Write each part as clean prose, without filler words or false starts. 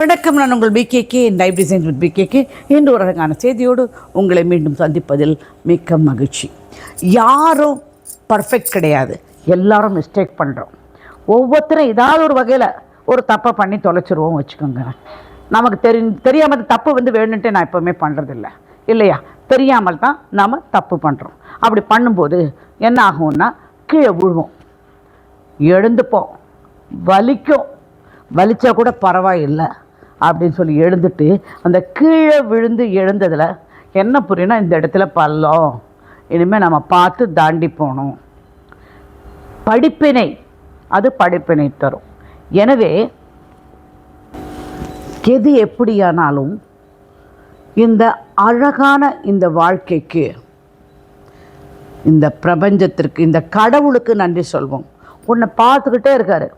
வணக்கம், நான் உங்கள் PKK life designs with PKK. இன்று ஒரு அழகான செய்தியோடு உங்களை மீண்டும் சந்திப்பதில் மிக்க மகிழ்ச்சி. யாரும் பர்ஃபெக்ட் கிடையாது, எல்லாரும் மிஸ்டேக் பண்ணுறோம். ஒவ்வொருத்தரும் ஏதாவது ஒரு வகையில் ஒரு தப்பை பண்ணி தொலைச்சிருவோம் வச்சுக்கோங்க. நமக்கு தெரியாமல் தப்பு வேணுன்ட்டு நான் எப்போவுமே பண்ணுறதில்ல இல்லையா? தெரியாமல் தான் நாம் தப்பு பண்ணுறோம். அப்படி பண்ணும்போது என்ன ஆகும்னா கீழே விழுவோம், எழுந்துப்போம், வலிச்சா கூட பரவாயில்லை அப்படின்னு சொல்லி எழுந்துட்டு அந்த கீழே விழுந்து எழுந்ததில் என்ன புரியும்னா, இந்த இடத்துல பள்ளம், இனிமேல் நம்ம பார்த்து தாண்டி போகணும். படிப்பினை தரும். எனவே எது எப்படியானாலும் இந்த அழகான இந்த வாழ்க்கைக்கு, இந்த பிரபஞ்சத்திற்கு, இந்த கடவுளுக்கு நன்றி சொல்வோம். உன்னை பார்த்துக்கிட்டே இருக்காரு.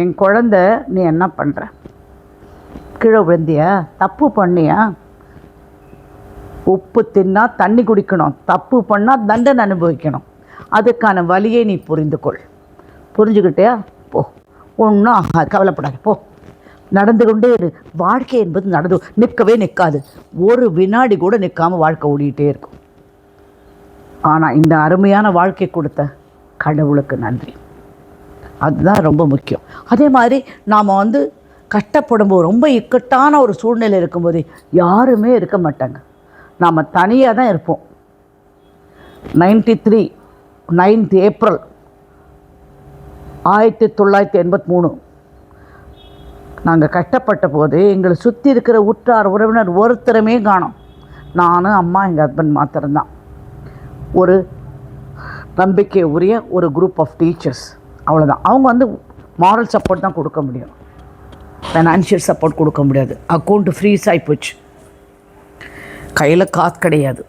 என் குழந்தை, நீ என்ன பண்ணுற? கீழே விழுந்தியா? தப்பு பண்ணியா? உப்பு தின்னா தண்ணி குடிக்கணும், தப்பு பண்ணால் தண்டனை அனுபவிக்கணும். அதுக்கான வழியை நீ புரிஞ்சுக்கிட்டியா? போ, ஒன்றும் கவலைப்படாது, போ, நடந்து கொண்டே இரு. வாழ்க்கை என்பது நிற்கவே நிற்காது. ஒரு வினாடி கூட நிற்காமல் வாழ்க்கை ஓடிக்கிட்டே இருக்கும். ஆனால் இந்த அருமையான வாழ்க்கை கொடுத்த கடவுளுக்கு நன்றி, அதுதான் ரொம்ப முக்கியம். அதே மாதிரி நாம் கஷ்டப்படும்போது, ரொம்ப இக்கட்டான ஒரு சூழ்நிலை இருக்கும்போது யாருமே இருக்க மாட்டாங்க, நாம் தனியாக தான் இருப்போம். 93 9th ஏப்ரல் 1983 நாங்கள் கஷ்டப்பட்ட போது எங்களை சுற்றி இருக்கிற உற்றார் உறவினர் ஒருத்தருமே காணோம். நானும் அம்மா, எங்கள் ஹஸ்பண்ட் மாத்திரம்தான். ஒரு நம்பிக்கை உரிய ஒரு குரூப் ஆஃப் டீச்சர்ஸ், அவ்வளோதான். அவங்க மாரல் சப்போர்ட் தான் கொடுக்க முடியும், ஃபைனான்ஷியல் சப்போர்ட் கொடுக்க முடியாது. அக்கௌண்ட்டு ஃப்ரீஸ் ஆகிப்போச்சு, கையில் காசு கிடையாது.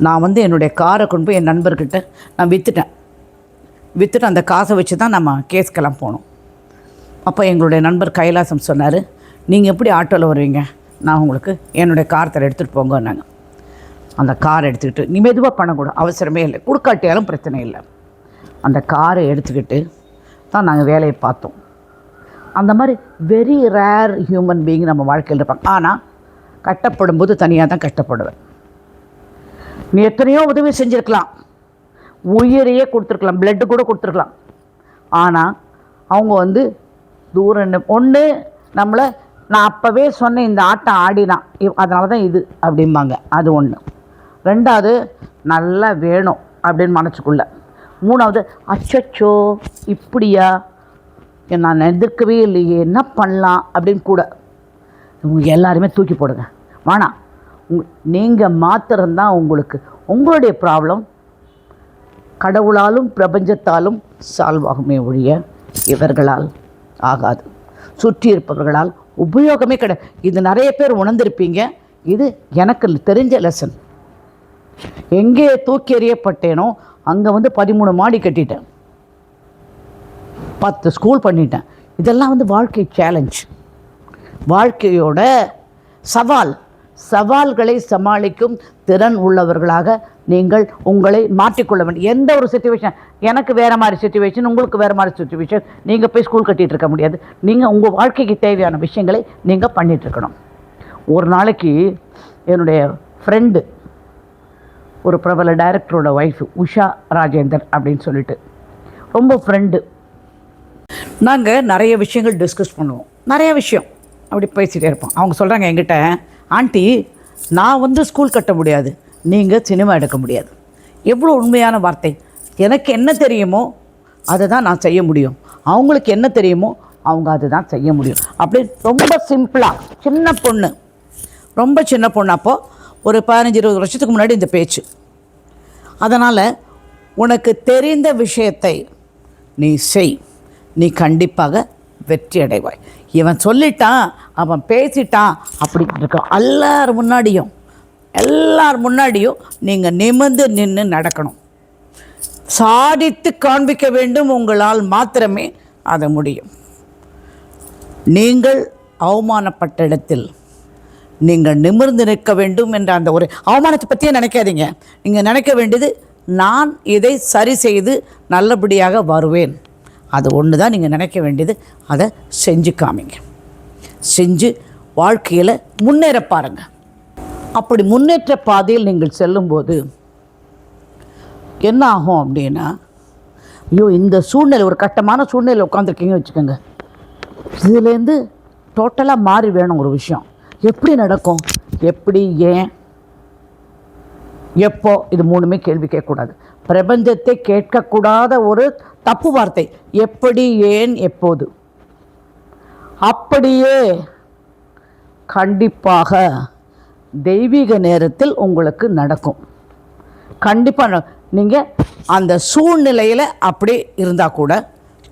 நான் என்னுடைய காரை கொண்டு போய் என் நண்பர்கிட்ட நான் விற்றுட்டு அந்த காசை வச்சு தான் நம்ம கேஸ்க்கெல்லாம் போனோம். அப்போ எங்களுடைய நண்பர் கைலாசம் சொன்னார், நீங்கள் எப்படி ஆட்டோவில் வருவீங்க, நான் உங்களுக்கு என்னுடைய காரத்தை எடுத்துகிட்டு போங்கன்னாங்க. அந்த காரை எடுத்துக்கிட்டு, நீ மெதுவாக பண்ணக்கூடாது, அவசரமே இல்லை, கொடுக்காட்டியாலும் பிரச்சனை இல்லை. அந்த காரை எடுத்துக்கிட்டு தான் நாங்கள் வேலையை பார்த்தோம். அந்த மாதிரி வெரி ரேர் ஹியூமன் பீயிங் நம்ம வாழ்க்கையில் இருப்பாங்க. ஆனால் கஷ்டப்படும் போது தனியாக தான் கஷ்டப்படுவேன். நீ எத்தனையோ உதவி செஞ்சுருக்கலாம், உயிரையே கொடுத்துருக்கலாம், பிளட்டு கூட கொடுத்துருக்கலாம். ஆனால் அவங்க தூரம் ஒன்று நம்மளை, நான் அப்போவே சொன்னேன் இந்த ஆட்டம் ஆடினான், அதனால தான் இது அப்படிம்பாங்க, அது ஒன்று. ரெண்டாவது, நல்லா வேணும் அப்படின்னு மனசுக்குள்ள. மூணாவது, அச்சச்சோ இப்படியா, நான் எதிர்க்கவே இல்லையே, என்ன பண்ணலாம் அப்படின்னு கூட. இவங்க எல்லாருமே தூக்கி போடுங்க, வேணாம். நீங்கள் மாத்திரம்தான் உங்களுடைய ப்ராப்ளம் கடவுளாலும் பிரபஞ்சத்தாலும் சால்வ் ஆகுமே ஒழிய இவர்களால் ஆகாது, சுற்றி இருப்பவர்களால் உபயோகமே கிடையாது. இது நிறைய பேர் உணர்ந்திருப்பீங்க. இது எனக்கு தெரிஞ்ச லெசன். எங்கே தூக்கி எறியப்பட்டேனோ அங்கே 13 மாடி கட்டிட்டேன், 10 ஸ்கூல் பண்ணிட்டேன். இதெல்லாம் வாழ்க்கை சேலஞ்ச், வாழ்க்கையோட சவால்களை சமாளிக்கும் திறன் உள்ளவர்களாக நீங்கள் உங்களை மாற்றிக்கொள்ள வேண்டும். எந்த ஒரு சிச்சுவேஷன், எனக்கு வேறு மாதிரி சிச்சுவேஷன், உங்களுக்கு வேறு மாதிரி சிச்சுவேஷன், நீங்கள் போய் ஸ்கூல் கட்டிகிட்டு இருக்க முடியாது. நீங்கள் உங்கள் வாழ்க்கைக்கு தேவையான விஷயங்களை நீங்கள் பண்ணிகிட்ருக்கணும். ஒரு நாளைக்கு என்னுடைய ஃப்ரெண்டு, ஒரு பிரபல டைரக்டரோட ஒய்ஃபு, உஷா ராஜேந்தர் அப்படின்னு சொல்லிட்டு, ரொம்ப ஃப்ரெண்டு. நாங்கள் நிறைய விஷயங்கள் டிஸ்கஸ் பண்ணுவோம், நிறைய விஷயம் அப்படி பேசிகிட்டே இருப்போம். அவங்க சொல்கிறாங்க என்கிட்ட, ஆண்டி, நான் ஸ்கூல் கட்ட முடியாது, நீங்கள் சினிமா எடுக்க முடியாது. எவ்வளோ உண்மையான வார்த்தை. எனக்கு என்ன தெரியுமோ அதை தான் நான் செய்ய முடியும், அவங்களுக்கு என்ன தெரியுமோ அவங்க அதை தான் செய்ய முடியும். அப்படி ரொம்ப சிம்பிளாக, ரொம்ப சின்ன பொண்ணு. அப்போது ஒரு 15-20 வருஷத்துக்கு முன்னாடி இந்த பேச்சு. அதனால் உனக்கு தெரிந்த விஷயத்தை நீ செய், நீ கண்டிப்பாக வெற்றி அடைவாய். இவன் சொல்லிட்டான், அவன் பேசிட்டான் அப்படின்னு இருக்கான். எல்லார் முன்னாடியும் நீங்கள் நிமிர்ந்து நின்று நடக்கணும், சாதித்து காண்பிக்க வேண்டும். உங்களால் மாத்திரமே அது முடியும். நீங்கள் அவமானப்பட்ட இடத்தில் நீங்கள் நிமிர்ந்து நிற்க வேண்டும் என்ற அந்த ஒரு அவமானத்தை பற்றியே நினைக்காதீங்க. நீங்கள் நினைக்க வேண்டியது, நான் இதை சரி செய்து நல்லபடியாக வருவேன். அது ஒன்று தான் நீங்கள் நினைக்க வேண்டியது. அதை செஞ்சு காமிங்க. செஞ்சு வாழ்க்கையில் முன்னேற பாருங்கள். அப்படி முன்னேற்ற பாதையில் நீங்கள் செல்லும்போது என்ன ஆகும் அப்படின்னா, ஐயோ இந்த சூழ்நிலை, ஒரு கட்டமான சூழ்நிலை உட்காந்துருக்கீங்க வச்சுக்கோங்க, இதுலேருந்து டோட்டலாக மாறி வேணும் ஒரு விஷயம். எப்படி நடக்கும், எப்படி, ஏன், எப்போ, இது மூணுமே கேள்வி கேட்கக்கூடாது. பிரபஞ்சத்தை கேட்கக்கூடாத ஒரு தப்பு வார்த்தை எப்படி, ஏன், எப்போது. அப்படியே கண்டிப்பாக தெய்வீக நேரத்தில் உங்களுக்கு நடக்கும். கண்டிப்பாக நீங்கள் அந்த சூழ்நிலையில் அப்படி இருந்தால் கூட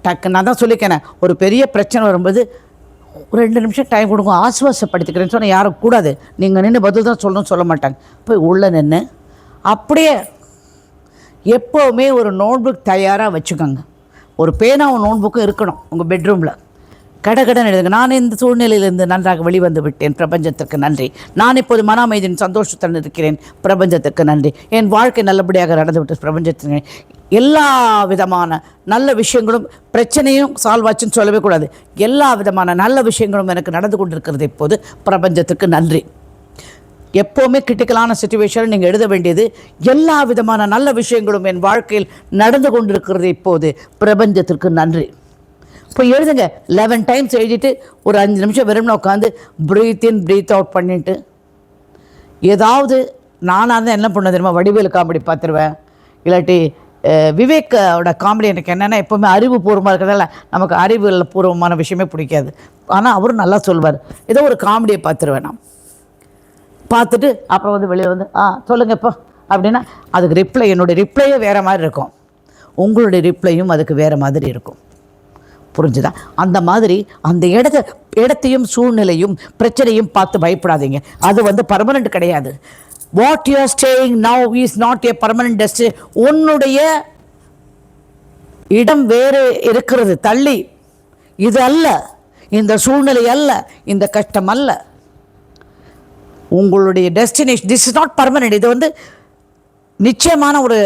டக்கு, நான் தான் சொல்லிக்கிறேன், ஒரு பெரிய பிரச்சனை வரும்போது 2 நிமிஷம் டைம் கொடுங்க, ஆசுவாசப்படுத்திக்கிறேன்னு சொன்னால் யாரும் கூடாது. நீங்கள் நின்று பதில் தான் சொல்லணும்னு சொல்ல மாட்டாங்க. போய் உள்ளே நின்று அப்படியே எப்போவுமே ஒரு நோட்புக் தயாராக வச்சுக்கோங்க. ஒரு பேனாவும் நோட்புக்கும் இருக்கணும் உங்கள் பெட்ரூமில். கடகடன் எழுதுங்க, நான் இந்த சூழ்நிலையிலிருந்து நன்றாக வெளிவந்து விட்டேன், பிரபஞ்சத்திற்கு நன்றி. நான் இப்போது மன அமைதியின் சந்தோஷத்துடன் இருக்கிறேன், பிரபஞ்சத்திற்கு நன்றி. என் வாழ்க்கை நல்லபடியாக நடந்துவிட்டு, பிரபஞ்சத்திற்கு. எல்லா விதமான நல்ல விஷயங்களும், பிரச்சனையும் சால்வாச்சுன்னு சொல்லவே கூடாது, எல்லா விதமான நல்ல விஷயங்களும் எனக்கு நடந்து கொண்டிருக்கிறது இப்போது, பிரபஞ்சத்துக்கு நன்றி. எப்போவுமே கிரிட்டிக்கலான சிச்சுவேஷனில் நீங்கள் எழுத வேண்டியது, எல்லா விதமான நல்ல விஷயங்களும் என் வாழ்க்கையில் நடந்து கொண்டிருக்கிறது இப்போது, பிரபஞ்சத்திற்கு நன்றி. இப்போ எழுதுங்க. 11 டைம்ஸ் எழுதிட்டு ஒரு 5 நிமிஷம் வெறும்னா உட்காந்து ப்ரீத் இன் ப்ரீத் அவுட் பண்ணிவிட்டு, ஏதாவது நானாக தான் என்ன பண்ண தெரியுமா, வடிவேலு காமெடி பார்த்துருவேன், இல்லாட்டி விவேக்கோட காமெடி. எனக்கு என்னென்னா, எப்போவுமே அறிவுபூர்வமாக இருக்கிறதால நமக்கு அறிவியல் பூர்வமான விஷயமே பிடிக்காது. ஆனால் அவரும் நல்லா சொல்வார். ஏதோ ஒரு காமெடியை பார்த்துருவேன். நான் பார்த்துட்டு அப்புறம் வந்து வெளியே வந்து சொல்லுங்கள் இப்போ அப்படின்னா, அதுக்கு ரிப்ளை, என்னுடைய ரிப்ளையே வேறு மாதிரி இருக்கும், உங்களுடைய ரிப்ளையும் அதுக்கு வேறு மாதிரி இருக்கும். புரிஞ்சுதா? அந்த மாதிரி அந்த இடத்தையும் சூழ்நிலையும் பிரச்சனையும் பார்த்து பயப்படாதீங்க. அது வந்து பர்மனெண்ட் கிடையாது. What you are staying now is not a permanent destination. உன்னுடைய இடம் வேறு இருக்கிறது, தள்ளி. இது அல்ல, இந்த சூழ்நிலை அல்ல, இந்த கஷ்டம் அல்ல உங்களுடைய destination. This is not permanent. இது வந்து நிச்சயமான ஒரு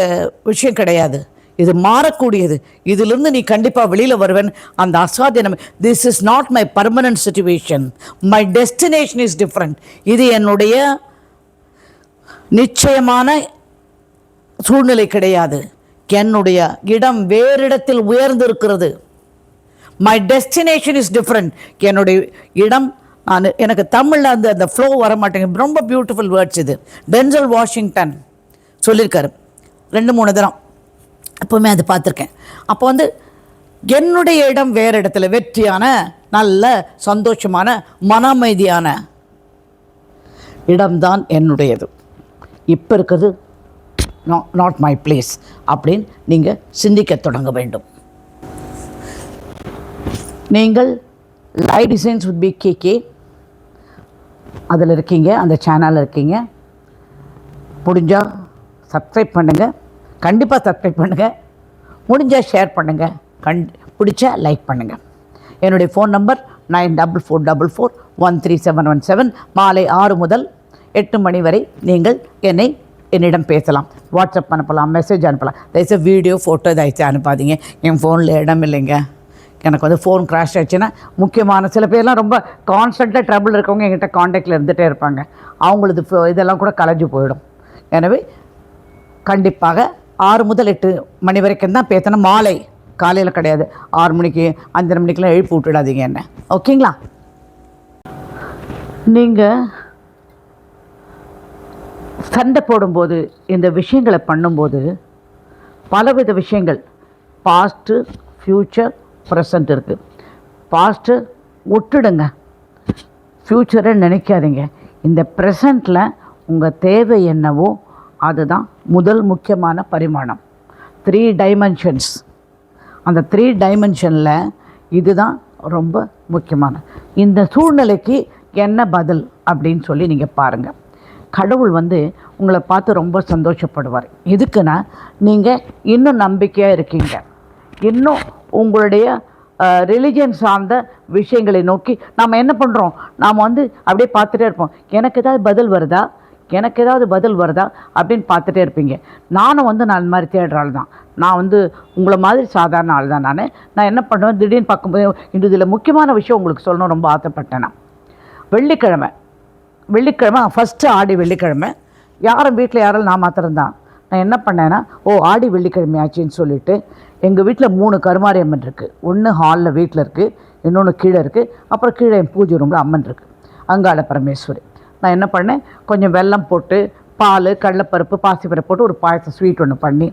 விஷயம் கிடையாது, இது மாறக்கூடியது. இதிலிருந்து நீ கண்டிப்பாக வெளியில் வருவேன். அந்த அசாத்தியம். This is not my permanent situation, my destination is different. இது என்னுடைய நிச்சயமான சூழ்நிலை கிடையாது, என்னுடைய இடம் வேறு இடத்தில் உயர்ந்திருக்கிறது. My destination is different. என்னுடைய இடம், எனக்கு தமிழில் அந்த ஃப்ளோ வர மாட்டேங்குது. ரொம்ப பியூட்டிஃபுல் வேர்ட்ஸ் இது. டென்சல் வாஷிங்டன் சொல்லியிருக்காரு 2-3 தரம், எப்போவுமே அது பார்த்துருக்கேன். அப்போ வந்து என்னுடைய இடம் வேறு இடத்துல, வெற்றியான, நல்ல சந்தோஷமான, மன அமைதியான இடம்தான் என்னுடையது. இப்போ இருக்கிறது நாட் மை பிளேஸ் அப்படின்னு நீங்கள் சிந்திக்க தொடங்க வேண்டும். நீங்கள் லைஃப் டிசைன்ஸ் வித் BKK அதில் இருக்கீங்க, அந்த சேனலில் இருக்கீங்க. முடிஞ்சால் சப்ஸ்கிரைப் பண்ணுங்கள், கண்டிப்பாக சப்ஸ்கிரைப் பண்ணுங்கள். முடிஞ்சால் ஷேர் பண்ணுங்கள், பிடிச்சா லைக் பண்ணுங்கள். என்னுடைய ஃபோன் நம்பர் 9444413717. மாலை 6 முதல் 8 மணி வரை நீங்கள் என்னிடம் பேசலாம். வாட்ஸ்அப் அனுப்பலாம், மெசேஜ் அனுப்பலாம். தயவுசெய்து வீடியோ, ஃபோட்டோ தயவுசெய்து அனுப்பாதீங்க. என் ஃபோனில் இடம் இல்லைங்க. எனக்கு வந்து ஃபோன் கிராஷ் ஆச்சுன்னா, முக்கியமான சில பேர்லாம் ரொம்ப கான்ஸ்டண்ட்டாக ட்ரபிள் இருக்கவங்க என்கிட்ட காண்டாக்டில் இருந்துகிட்டே இருப்பாங்க. அவங்களது இதெல்லாம் கூட கலைஞ்சு போயிடும். எனவே கண்டிப்பாக 6 முதல் 8 மணி வரைக்கும் தான் பேசணும். மாலை, காலையில் கிடையாது. 6 மணிக்கு 5:30 மணிக்கெலாம் எழுப்பி விட்டுடாதீங்க என்ன, ஓகேங்களா? நீங்கள் சண்டை போடும்போது, இந்த விஷயங்களை பண்ணும்போது பலவித விஷயங்கள், பாஸ்ட்டு, ஃப்யூச்சர், ப்ரெசண்ட் இருக்குது. பாஸ்ட்டு விட்டுடுங்க, ஃப்யூச்சரை நினைக்காதீங்க. இந்த ப்ரெசண்ட்டில் உங்கள் தேவை என்னவோ அதுதான் முதல் முக்கியமான பரிமாணம். 3 டைமென்ஷன்ஸ். அந்த 3 டைமென்ஷனில் இதுதான் ரொம்ப முக்கியமான. இந்த சூழ்நிலைக்கு என்ன பதில் அப்படின்னு சொல்லி நீங்கள் பாருங்கள். கடவுள் வந்து உங்களை பார்த்து ரொம்ப சந்தோஷப்படுவார். எதுக்குன்னா, நீங்கள் இன்னும் நம்பிக்கையாக இருக்கீங்க, இன்னும் உங்களுடைய ரிலிஜியன் சார்ந்த விஷயங்களை நோக்கி நாம் என்ன பண்ணுறோம், நாம் வந்து அப்படியே பார்த்துட்டே இருப்போம். எனக்கு ஏதாவது பதில் வருதா, எனக்கு ஏதாவது பதில் வருதா அப்படின்னு பார்த்துட்டே இருப்பீங்க. நானும் வந்து நான் இந்த மாதிரி தேடுற ஆள் தான். நான் வந்து உங்களை மாதிரி சாதாரண ஆள் தான். நான் என்ன பண்ணுவேன், திடீர்னு பார்க்கும்போது இதில் முக்கியமான விஷயம் உங்களுக்கு சொல்லணும் ரொம்ப ஆசைப்பட்டேன். நான் வெள்ளிக்கிழமை ஃபஸ்ட்டு ஆடி வெள்ளிக்கிழமை யாரும் வீட்டில் யாரும் நான் மாத்திரம்தான். நான் என்ன பண்ணேன்னா, ஆடி வெள்ளிக்கிழமை ஆச்சுன்னு சொல்லிவிட்டு எங்கள் வீட்டில் 3 கருமாரி அம்மன் இருக்குது. ஒன்று ஹாலில் வீட்டில் இருக்குது, இன்னொன்று கீழே இருக்குது, அப்புறம் கீழே என் பூஜை ரூமில் அம்மன் இருக்குது, அங்காள பரமேஸ்வரி. நான் என்ன பண்ணேன், கொஞ்சம் வெல்லம் போட்டு பால் கடலைப்பருப்பு பாசிப்பருப்பு போட்டு ஒரு பாயசம் ஸ்வீட் ஒன்று பண்ணி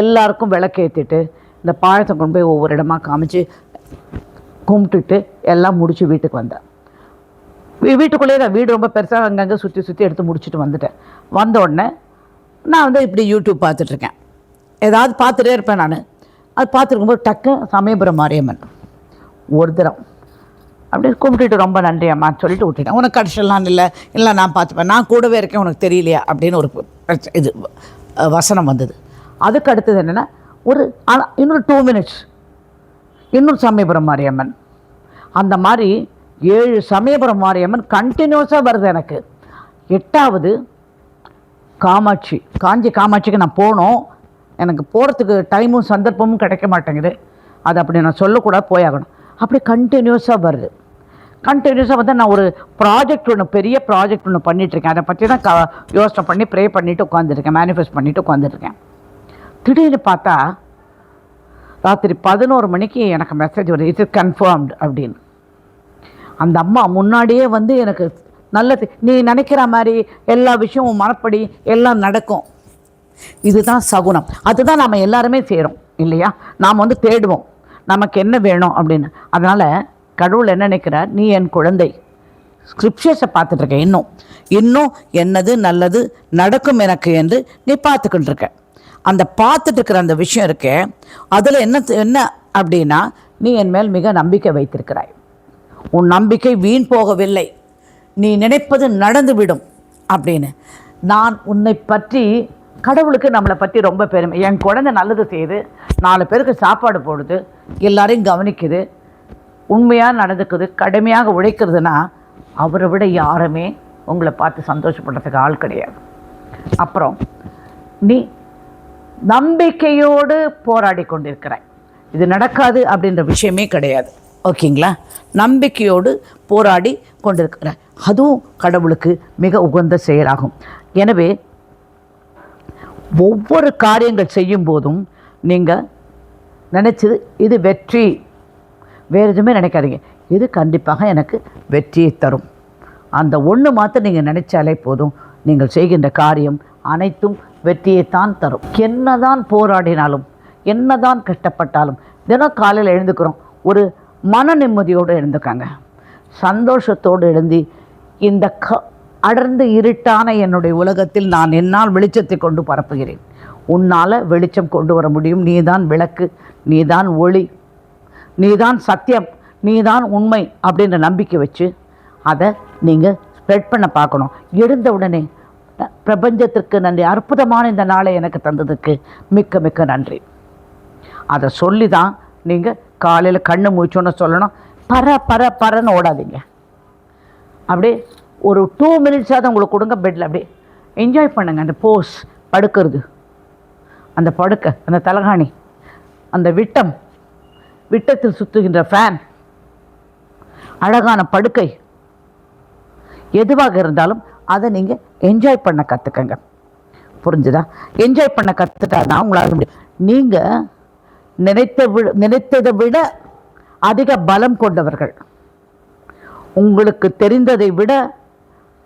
எல்லாருக்கும் விளக்கேற்றிட்டு இந்த பாயசம் கொண்டு போய் ஒவ்வொரு இடமா காமிச்சு கும்பிட்டுட்டு எல்லாம் முடித்து வீட்டுக்கு வந்தேன். வீட்டுக்குள்ளேயே தான், வீடு ரொம்ப பெருசாக அங்கங்கே சுற்றி எடுத்து முடிச்சுட்டு வந்துட்டேன். வந்த உடனே நான் வந்து இப்படி யூடியூப் பார்த்துட்ருக்கேன், ஏதாவது பார்த்துட்டே இருப்பேன் நான். அது பார்த்துருக்கும்போது டக்கு சமயபுரம் மாரியம்மன் ஒரு தரம் அப்படியே கும்பிட்டுட்டு ரொம்ப நன்றி அம்மான்னு சொல்லிட்டு விட்டுட்டேன். உனக்கு கடைசியெல்லாம் இல்லை நான் பார்த்துப்பேன், நான் கூடவே இருக்கேன், உனக்கு தெரியலையா அப்படின்னு ஒரு இது வசனம் வந்தது. அதுக்கு அடுத்தது என்னென்னா, இன்னொரு 2 minutes இன்னொரு சமயபுரம் மாரியம்மன். அந்த மாதிரி 7 சமயபுரம் மாரியம்மன் கண்டினியூஸாக வருது எனக்கு. 8வது காஞ்சி காமாட்சிக்கு நான் போனோம். எனக்கு போகிறதுக்கு டைமும் சந்தர்ப்பமும் கிடைக்க மாட்டேங்குது. அது அப்படி நான் சொல்லக்கூடாது, போயாகணும். அப்படி கண்டினியூஸாக வருது. கண்டினியூஸாக வந்து நான் ஒரு பெரிய ப்ராஜெக்ட் ஒன்று பண்ணிகிட்ருக்கேன். அதை பற்றி தான் யோசனை பண்ணி ப்ரே பண்ணிவிட்டு உட்காந்துருக்கேன், மேனிஃபெஸ்ட் பண்ணிவிட்டு உட்காந்துருக்கேன். திடீர்னு பார்த்தா ராத்திரி 11 மணிக்கு எனக்கு மெசேஜ் வருது, இட்ஸ் கன்ஃபார்ம்டு அப்படின்னு. அந்த அம்மா முன்னாடியே வந்து எனக்கு நல்லது, நீ நினைக்கிற மாதிரி எல்லா விஷயமும் மனப்படி எல்லாம் நடக்கும். இதுதான் சகுனம். அதுதான் நாம் எல்லாருமே செய்கிறோம் இல்லையா? நாம் வந்து தேடுவோம் நமக்கு என்ன வேணும் அப்படின்னு. அதனால் கடவுள் என்ன நினைக்கிறார், நீ என் குழந்தை, ஸ்கிரிப்சர்ஸை பார்த்துட்ருக்க, இன்னும் என்னது நல்லது நடக்கும் எனக்கு என்று நீ பார்த்துக்கிட்டு இருக்க. அந்த பார்த்துட்டு இருக்கிற அந்த விஷயம் இருக்கே, அதில் என்ன அப்படின்னா, நீ என் மேல் மிக நம்பிக்கை வைத்திருக்கிறாய். உன் நம்பிக்கை வீண் போகவில்லை, நீ நினைப்பது நடந்துவிடும் அப்படின்னு. நான் உன்னை பற்றி, கடவுளுக்கு நம்மளை பற்றி ரொம்ப பெருமை. என் குழந்தை நல்லது செய்யுது, 4 பேருக்கு சாப்பாடு போடுது, எல்லாரையும் கவனிக்குது, உண்மையாக நடந்துக்குது, கடுமையாக உழைக்கிறதுனா அவரை விட யாருமே உங்களை பார்த்து சந்தோஷப்படுறதுக்கு ஆள் கிடையாது. அப்புறம் நீ நம்பிக்கையோடு போராடி கொண்டிருக்கிறாய். இது நடக்காது அப்படின்ற விஷயமே கிடையாது, ஓகேங்களா? நம்பிக்கையோடு போராடி கொண்டிருக்கிறாய், அதுவும் கடவுளுக்கு மிக உகந்த செயலாகும். எனவே ஒவ்வொரு காரியங்கள் செய்யும் போதும் நீங்கள் நினச்சது இது வெற்றி, வேறு எதுவுமே நினைக்காதீங்க, இது கண்டிப்பாக எனக்கு வெற்றியை தரும். அந்த ஒன்று மாத்திரம் நீங்கள் நினைச்சாலே போதும், நீங்கள் செய்கின்ற காரியம் அனைத்தும் வெற்றியைத்தான் தரும். என்னதான் போராடினாலும், என்னதான் கஷ்டப்பட்டாலும், தினம் காலையில் எழுந்துக்கிறோம், ஒரு மன நிம்மதியோடு எழுந்துக்காங்க, சந்தோஷத்தோடு எழுந்தி, இந்த அடர்ந்து இருட்டான என்னுடைய உலகத்தில் நான் என்னால் வெளிச்சத்தை கொண்டு பரப்புகிறேன், உன்னால் வெளிச்சம் கொண்டு வர முடியும், நீதான் விளக்கு, நீதான் ஒளி, நீதான் சத்தியம், நீதான் உண்மை அப்படின்ற நம்பிக்கை வச்சு அதை நீங்கள் ஸ்ப்ரெட் பண்ண பார்க்கணும். எழுந்த உடனே பிரபஞ்சத்திற்கு நன்றி, அற்புதமான இந்த நாளை எனக்கு தந்ததுக்கு மிக்க மிக்க நன்றி. அதை சொல்லி தான் நீங்கள் காலையில் கண்ணு மூச்சோன்னு சொல்லணும். பரன்னு ஓடாதீங்க, அப்படியே ஒரு 2 minutes உங்களுக்கு கொடுங்க, பெட்டில் அப்படியே என்ஜாய் பண்ணுங்கள். அந்த போஸ், படுக்கிறது, அந்த படுக்கை, அந்த தலகாணி, அந்த விட்டத்தில் சுற்றுகின்ற ஃபேன், அழகான படுக்கை, எதுவாக இருந்தாலும் அதை நீங்கள் என்ஜாய் பண்ண கற்றுக்கங்க. புரிஞ்சுதா? என்ஜாய் பண்ண கற்றுட்டாதான் உங்களால் முடியும். நீங்கள் நினைத்ததை விட அதிக பலம் கொண்டவர்கள், உங்களுக்கு தெரிந்ததை விட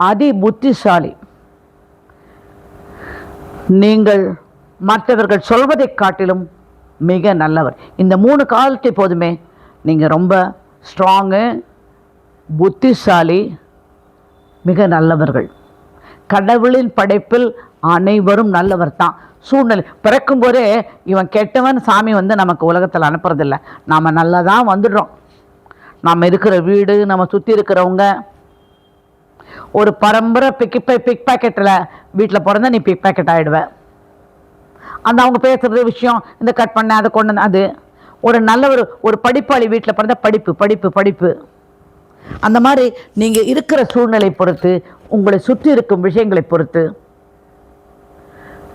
அதி புத்திசாலி, நீங்கள் மற்றவர்கள் சொல்வதை காட்டிலும் மிக நல்லவர். இந்த 3 காலத்தை போதுமே நீங்கள் ரொம்ப ஸ்ட்ராங்கு, புத்திசாலி, மிக நல்லவர்கள். கடவுளின் படைப்பில் அனைவரும் நல்லவர் தான். சூழ்நிலை பிறக்கும் போதே இவன் கெட்டவன் சாமி வந்து நமக்கு உலகத்தில் அனுப்புறதில்லை, நாம் நல்லா தான் வந்துடுறோம். நம்ம இருக்கிற வீடு, நம்ம சுற்றி இருக்கிறவங்க, ஒரு பரம்பரை பிக் பாக்கெட்டில் வீட்டில் பிறந்தா நீ பிக் பாக்கெட் ஆகிடுவேன். அந்த அவங்க பேசுகிறது விஷயம், இந்த கட் பண்ண அதை கொண்டு, அது ஒரு நல்ல ஒரு படிப்பாளி வீட்டில் பிறந்த படிப்பு. அந்த மாதிரி நீங்கள் இருக்கிற சூழ்நிலை பொறுத்து, உங்களை சுற்றி இருக்கும் விஷயங்களை பொறுத்து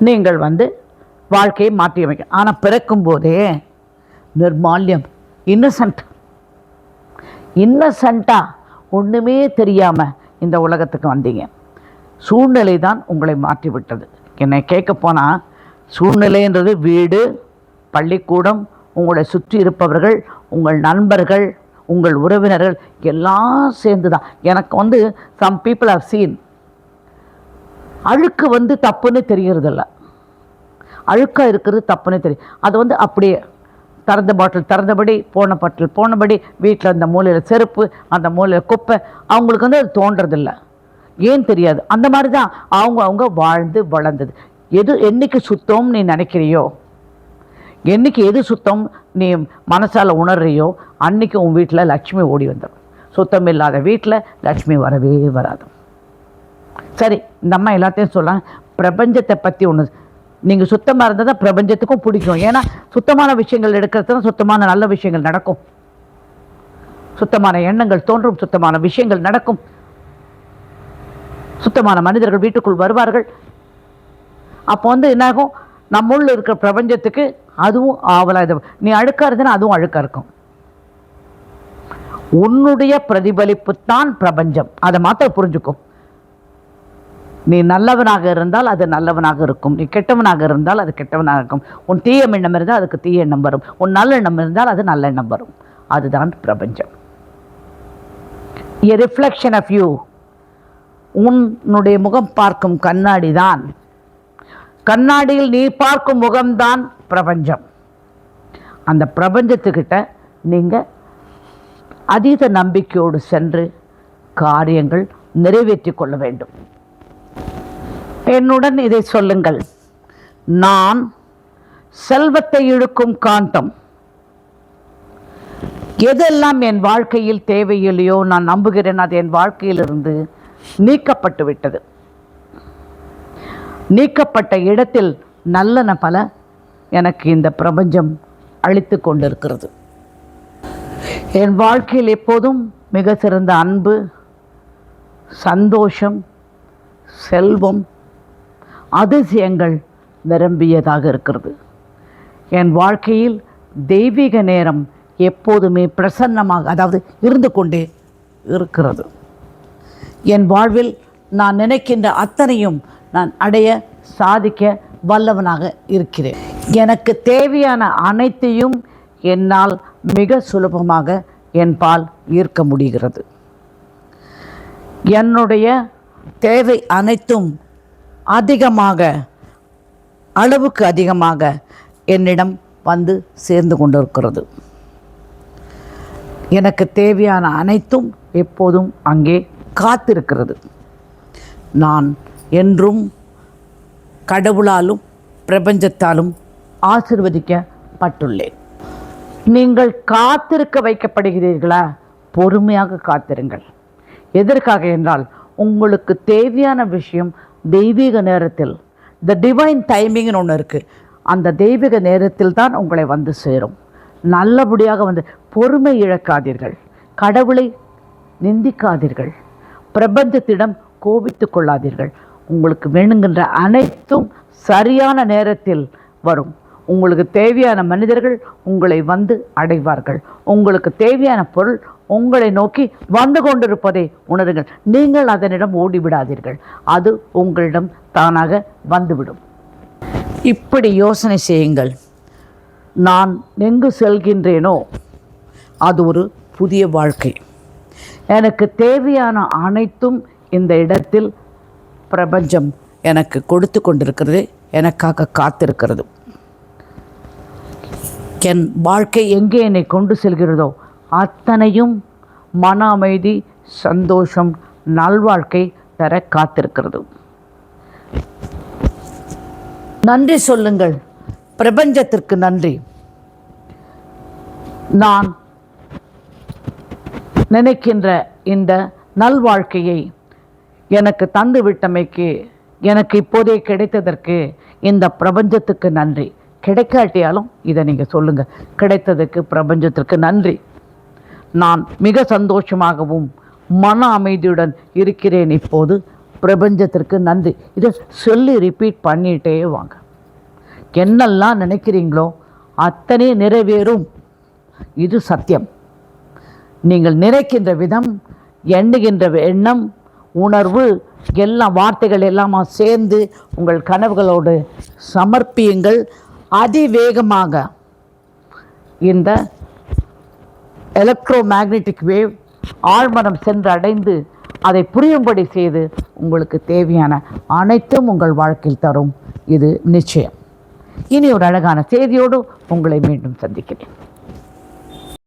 நீங்கள் வந்து வாழ்க்கையை மாற்றி அமைக்க. ஆனால் பிறக்கும் போதே நிர்மால்யம், இன்னசென்ட்டாக ஒன்றுமே தெரியாமல் இந்த உலகத்துக்கு வந்தீங்க. சூழ்நிலை தான் உங்களை மாற்றிவிட்டது. என்னை கேட்க போனால் சூழ்நிலைன்றது வீடு, பள்ளிக்கூடம், உங்களை சுற்றி இருப்பவர்கள், உங்கள் நண்பர்கள், உங்கள் உறவினர்கள் எல்லாம் சேர்ந்து தான். எனக்கு சம் பீப்புள் ஹவ் சீன் அழுக்கு தப்புன்னு தெரியறதில்ல. அழுக்காக இருக்கிறது தப்புன்னு தெரியும். அது அப்படியே திறந்த பாட்டில் திறந்தபடி, போன பாட்டில் போனபடி, வீட்டில் அந்த மூலையில் செருப்பு, அந்த மூலையில் குப்பை, அவங்களுக்கு அது தோன்றதில்லை. ஏன் தெரியாது. அந்த மாதிரி தான் அவங்க வாழ்ந்து வளர்ந்தது. என்னைக்கு சுத்தம் நீ நினைக்கிறியோ, என்னைக்கு எது சுத்தம் நீ மனசால் உணர்றியோ, அன்றைக்கி உன் வீட்டில் லட்சுமி ஓடி வந்துடும். சுத்தம் இல்லாத வீட்டில் லட்சுமி வரவே வராது. சரி, இந்த அம்மா எல்லாத்தையும் சொல்லலாம். பிரபஞ்சத்தை பற்றி ஒன்று, நீங்கள் சுத்தமாக இருந்தால் தான் பிரபஞ்சத்துக்கும் பிடிக்கும். ஏன்னா சுத்தமான விஷயங்கள் எடுக்கிறதுனா சுத்தமான நல்ல விஷயங்கள் நடக்கும், சுத்தமான எண்ணங்கள் தோன்றும், சுத்தமான விஷயங்கள் நடக்கும், சுத்தமான மனிதர்கள் வீட்டுக்குள் வருவார்கள். அப்போ என்னாகும், நம்முள்ள இருக்கிற பிரபஞ்சத்துக்கு அதுவும் ஆவலாக, நீ அழுக்கா இருந்ததுன்னா அதுவும் அழுக்கா இருக்கும். உன்னுடைய பிரதிபலிப்பு தான் பிரபஞ்சம். அதை மாத்திர புரிஞ்சுக்கும். நீ நல்லவனாக இருந்தால் அது நல்லவனாக இருக்கும், நீ கெட்டவனாக இருந்தால் அது கெட்டவனாக இருக்கும். உன் தீய எண்ணம் இருந்தால் அதுக்கு தீய எண்ணம் வரும், உன் நல்ல எண்ணம் இருந்தால் அது நல்ல எண்ணம் வரும். அதுதான் பிரபஞ்சம். A reflection of you. உன்னுடைய முகம் பார்க்கும் கண்ணாடி தான், கண்ணாடியில் நீ பார்க்கும் முகம்தான் பிரபஞ்சம். அந்த பிரபஞ்சத்துக்கிட்ட நீங்கள் அதீத நம்பிக்கையோடு சென்று காரியங்கள் நிறைவேற்றி கொள்ள வேண்டும். என்னுடன் இதை சொல்லுங்கள். நான் செல்வத்தை இழுக்கும் காந்தம். எதெல்லாம் என் வாழ்க்கையில் தேவையில்லையோ நான் நம்புகிறேன் அது என் வாழ்க்கையிலிருந்து நீக்கப்பட்டு விட்டது. நீக்கப்பட்ட இடத்தில் நல்லன பல எனக்கு இந்த பிரபஞ்சம் அளித்து கொண்டிருக்கிறது. என் வாழ்க்கையில் எப்போதும் மிக சிறந்த அன்பு, சந்தோஷம், செல்வம், அதிசயங்கள் நிரம்பியதாக இருக்கிறது. என் வாழ்க்கையில் தெய்வீக நேரம் எப்போதுமே பிரசன்னமாக, அதாவது இருந்து கொண்டே இருக்கிறது. என் வாழ்வில் நான் நினைக்கின்ற அத்தனையும் நான் அடைய, சாதிக்க வல்லவனாக இருக்கிறேன். எனக்கு தேவையான அனைத்தையும் என்னால் மிக சுலபமாக என் பால் ஈர்க்க முடிகிறது. என்னுடைய தேவை அனைத்தும் அதிகமாக, அளவுக்கு அதிகமாக என்னிடம் வந்து சேர்ந்து கொண்டிருக்கிறது. எனக்கு தேவையான அனைத்தும் எப்போதும் அங்கே காத்திருக்கிறது. நான் என்றும் கடவுளாலும் பிரபஞ்சத்தாலும் ஆசீர்வதிக்கப்பட்டுள்ளேன். நீங்கள் காத்திருக்க வைக்கப்படுகிறீர்களா? பொறுமையாக காத்திருங்கள். எதற்காக என்றால் உங்களுக்கு தேவையான விஷயம் தெய்வீக நேரத்தில், த டிவைன் டைமிங்னு ஒன்று இருக்குது, அந்த தெய்வீக நேரத்தில் தான் உங்களை வந்து சேரும். நல்லபடியாக பொறுமை இழக்காதீர்கள், கடவுளை நிந்திக்காதீர்கள், பிரபஞ்சத்திடம் கோபித்து கொள்ளாதீர்கள். உங்களுக்கு வேணுங்கின்ற அனைத்தும் சரியான நேரத்தில் வரும். உங்களுக்கு தேவையான மனிதர்கள் உங்களை வந்து அடைவார்கள். உங்களுக்கு தேவையான பொருள் உங்களை நோக்கி வந்து கொண்டிருப்பதை உணருங்கள். நீங்கள் அதனிடம் ஓடிவிடாதீர்கள், அது உங்களிடம் தானாக வந்துவிடும். இப்படி யோசனை செய்யுங்கள். நான் எங்கு செல்கின்றேனோ அது ஒரு புதிய வாழ்க்கை. எனக்கு தேவையான அனைத்தும் இந்த இடத்தில் பிரபஞ்சம் எனக்கு கொடுத்து கொண்டிருக்கிறது, எனக்காக காத்திருக்கிறது. என் வாழ்க்கை எங்கே என்னை கொண்டு செல்கிறதோ அத்தனையும் மன அமைதி, சந்தோஷம், நல்வாழ்க்கை தர காத்திருக்கிறது. நன்றி சொல்லுங்கள், பிரபஞ்சத்திற்கு நன்றி. நான் நினைக்கின்ற இந்த நல்வாழ்க்கையை எனக்கு தந்து விட்டமைக்கு, எனக்கு இப்போதே கிடைத்ததற்கு இந்த பிரபஞ்சத்துக்கு நன்றி. கிடைக்காட்டியாலும் இதை நீங்கள் சொல்லுங்கள், கிடைத்ததுக்கு பிரபஞ்சத்திற்கு நன்றி. நான் மிக சந்தோஷமாகவும் மன அமைதியுடன் இருக்கிறேன் இப்போது, பிரபஞ்சத்திற்கு நன்றி. இதை சொல்லி ரிப்பீட் பண்ணிகிட்டே வாங்க. என்னெல்லாம் நினைக்கிறீங்களோ அத்தனை நிறைவேறும். இது சத்தியம். நீங்கள் நினைக்கின்ற விதம் எண்ணுகின்ற எண்ணம், உணர்வு எல்லாம் வார்த்தைகள் எல்லாமா சேர்ந்து உங்கள் கனவுகளோடு சமர்ப்பியுங்கள். அதிவேகமாக இந்த எலக்ட்ரோ மேக்னெட்டிக் வேவ் ஆழ்மனம் சென்று அடைந்து அதை புரியும்படி செய்து உங்களுக்கு தேவையான அனைத்தும் உங்கள் வாழ்க்கையில் தரும். இது நிச்சயம். இனி ஒரு அழகான செய்தியோடு உங்களை மீண்டும் சந்திக்கிறேன்.